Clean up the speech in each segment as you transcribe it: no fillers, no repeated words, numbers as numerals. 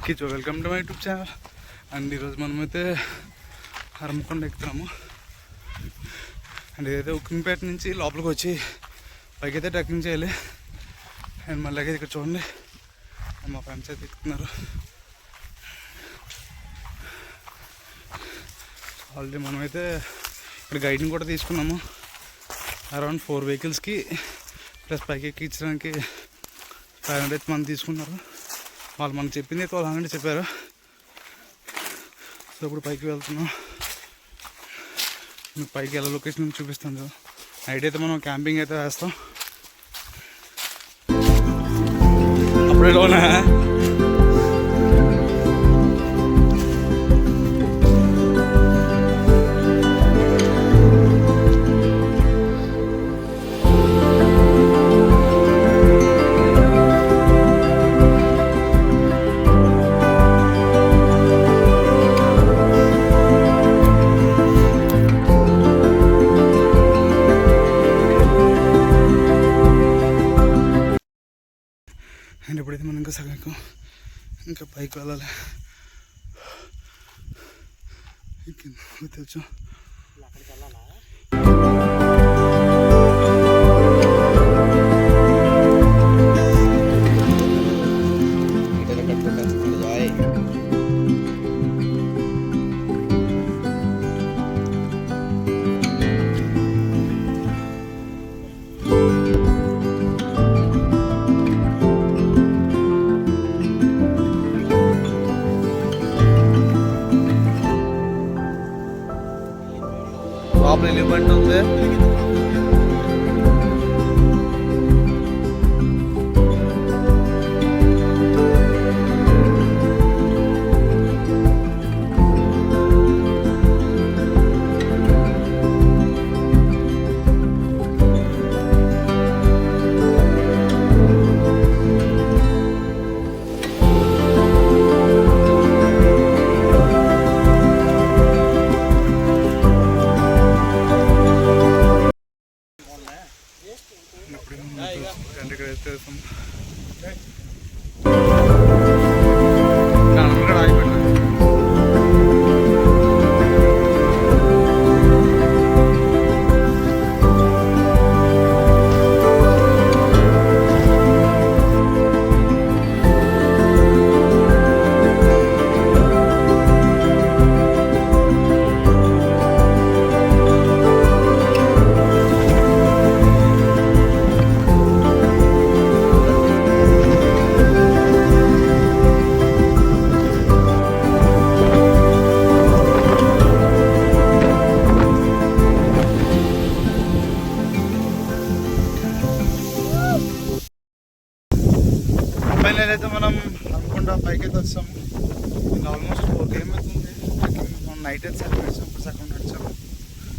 కిచో welcome to my YouTube channel. And ఈరోజు మనమైతే హరమకొండ ఎక్కుతున్నాము. And ఏదైతే ఉక్కింపేట నుంచి లోపలికి వచ్చి పైకి అయితే ట్రెక్కింగ్ చేయాలి. అండ్ మళ్ళీ అయితే ఇక్కడ చూడండి మా ఫ్రెండ్స్ అయితే ఎక్కుతున్నారు. ఆల్రెడీ మనమైతే ఇక్కడ గైడ్ని కూడా తీసుకున్నాము. అరౌండ్ 4 వెహికల్స్కి ప్లస్ పైకి ఎక్కించడానికి 500 మనం తీసుకున్నారు. వాళ్ళు మనకు చెప్పింది 1200 చెప్పారు. సో ఇప్పుడు పైకి వెళ్తున్నాం. మీకు పైకి ఎలా లొకేషన్ చూపిస్తాను. నైట్ అయితే మనం క్యాంపింగ్ అయితే వేస్తాం. అప్పుడే లోనా అండ్ ఎప్పుడైతే మనం ఇంకా సగం ఇంకా పైకి వెళ్ళాలి. తెలుసు లోపల ఎలిమెంట్ ఉంది. అయితే మనం అనుకుంటా పైకి అయితే వచ్చాము. ఆల్మోస్ట్ 4 km అవుతుంది. మనం నైట్ అయితే 7 minutes ఇప్పుడు సగం నడిచాము.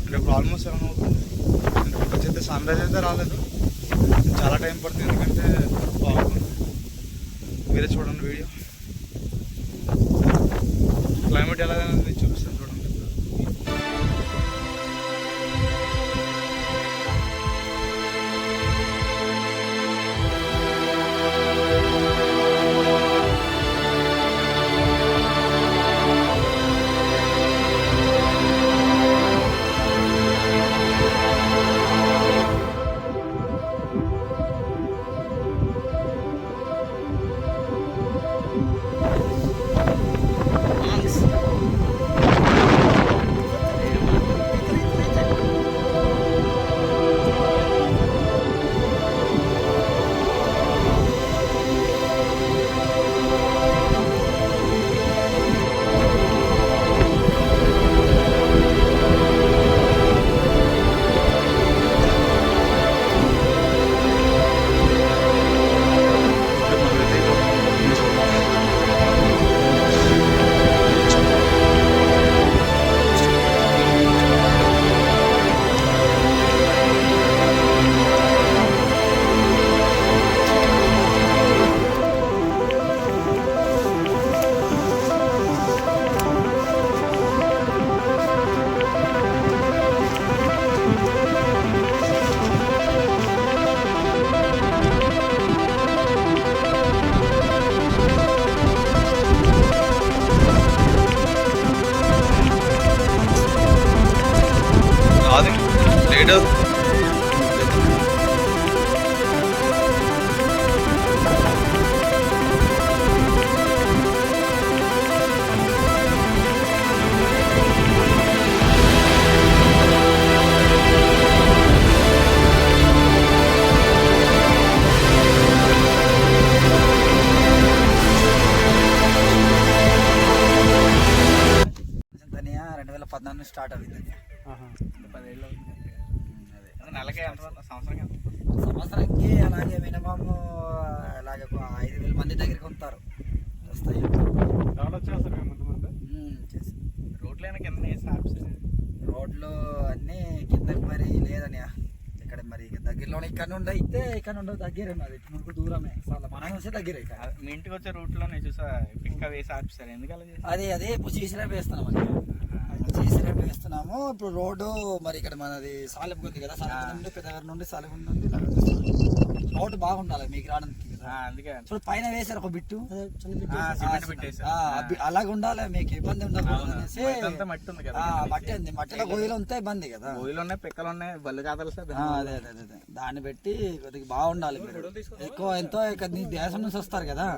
అంటే ఇప్పుడు ఆల్మోస్ట్ 7 అవుతుంది. అంటే ఇప్పుడు వచ్చైతే సన్ రైజ్ అయితే రాలేదు. చాలా టైం పడుతుంది ఎందుకంటే బాగుంది. మీరే చూడండి వీడియో. క్లైమేట్ ఎలాగైనా చూపిస్తాను చూడండి. లైట్ తనియా 2014 స్టార్ట్ అయింది. 10 ఏళ్ళు అదే నెలకే సంవత్సరం సంవత్సరానికి అలాగే మినిమం అలాగే 5,000 మంది దగ్గరికి ఉంటారు వస్తాయి. చేసి రోడ్లైనా కింద రోడ్లు అన్నీ కిందకి మరి లేదని ఇక్కడ మరి దగ్గరలోనే ఇక్కడ నుండి అయితే ఇక్కడ నుండి దగ్గరే మరి మనకు దూరమే చాలా మనం వస్తే దగ్గరే. మీ ఇంటికి వచ్చే రూట్లోనే చూసా ఇంకా వేసి ఆపిస్తారు ఎందుకలా అదే ఇప్పుడు సీసీ వేస్తున్నాం అండి. సీసీ వేస్తున్నాము ఇప్పుడు రోడ్డు మరి ఇక్కడ మనది సాలెం ఉంది కదా, సాలెం నుండి పెద్దగారి నుండి సాలెం నుండి రోడ్డు బాగుండాలి మీకు రావడానికి కదా, అందుకే ఇప్పుడు పైన వేసారు ఒక బిట్టు పెట్టేసి అలాగ ఉండాలి మీకు ఇబ్బంది ఉండకూడదు అనేసి. మట్టి ఉంది కదా, మట్టి ఉంది, మట్టిలో గొయ్యలు ఉంటే ఇబ్బంది కదా, గోయిలు ఉన్నాయి పిక్కలు ఉన్నాయి బల్లు కాదలు సార్. అదే అదే అదే దాన్ని పెట్టి కొద్దిగా బాగుండాలి. ఎక్కువ ఎంతో ఇక్కడ నీ దేశం నుంచి వస్తారు కదా,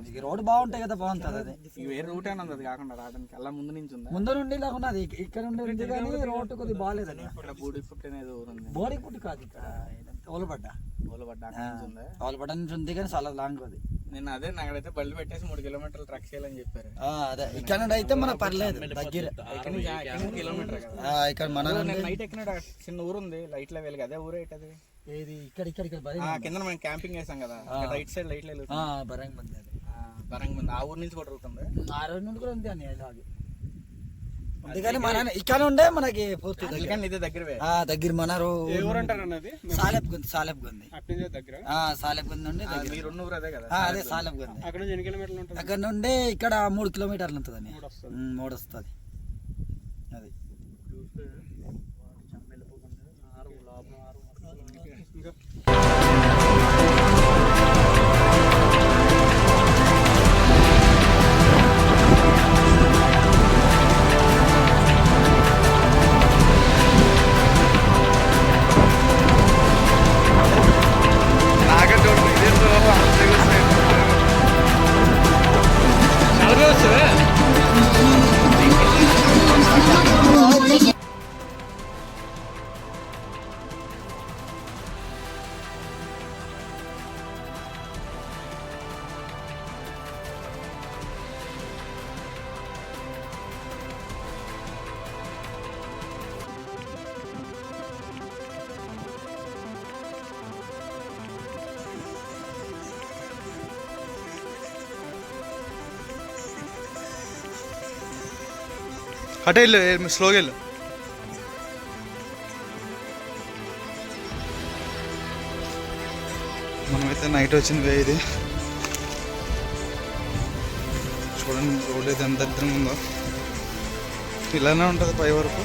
మీకు రోడ్డు బాగుంటాయి కదా, బాగుంటుంది. అది వేరే రూట్ అయినా ఉంది అది కాకుండా రావడానికి అలా ముందు నుంచి ఉంది, ముందు నుండి ఇలా ఉన్నది ఇక్కడ నుండి ఉంది కానీ రోడ్డు కొద్దిగా బాగాలేదని. ఇక్కడ బూడి ఫుట్ అనేది ఊరుంది, బోడి పుట్టి కాదు ఇక్కడ ఓలబడ్డ ఓలబడ్డ నుంచి ఉంది కానీ చాలా లాంగ్ అది. నేను అదే నాకైతే బళ్ళు పెట్టేసి 3 కిలోమీటర్లు ట్రక్ చేయాలని చెప్పారు. అదే ఇక్కడ నుండి అయితే మన పర్లేదు దగ్గర కిలోమీటర్ ఇక్కడ మన నైట్ ఎక్కిన చిన్న ఊరు ఉంది లైట్ లో వెళ్ళి అదే ఊరు ఏంటది ఏది ఇక్కడ ఇక్కడ కింద మనం క్యాంపింగ్ వేసాం కదా రైట్ సైడ్ లైట్ లేదు బరంగ్ మంది అది బరంగ్ మంది ఆ ఊరు నుంచి కూడా రూతుంది, ఆ రోజు నుండి కూడా ఉంది అని అలాగే. అందుకని మన ఇక్కడ ఉండే మనకి పూర్తి ఇదే దగ్గర దగ్గర మన సాలెప్ గుంది నుండి అదే సాలెప్ గుంది అక్కడ నుండి ఇక్కడ 3 కిలోమీటర్లు ఉంటుందని 3 వస్తుంది. అది అటే వెళ్ళు స్లోగా వెళ్ళు. మనమైతే నైట్ వచ్చింది ఇది చూడండి, రోడ్ అయితే ఎంత దరిద్రంగా ఉందో. ఇలానే ఉంటుంది పై వరకు.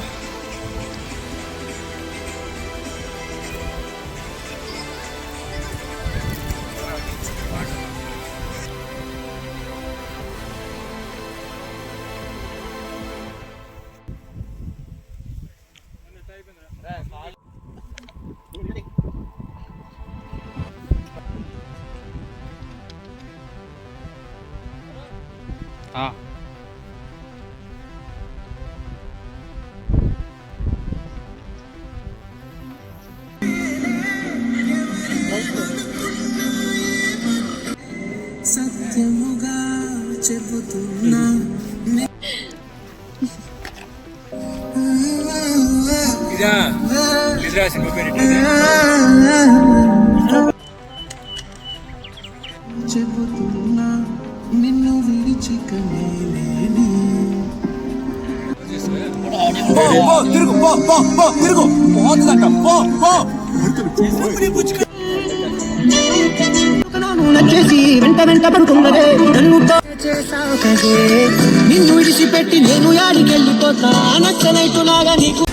సత్యముగా చెబుతున్నా చెబుతున్నా నిన్ను విడిచికనేలేని నచ్చేసి వెంట వెంట పడుతున్నదే నన్ను చేసావు కదే నిన్ను విడిచిపెట్టి నేను యాడికెళ్ళిపోతా నచ్చనైతున్నాగా నీకు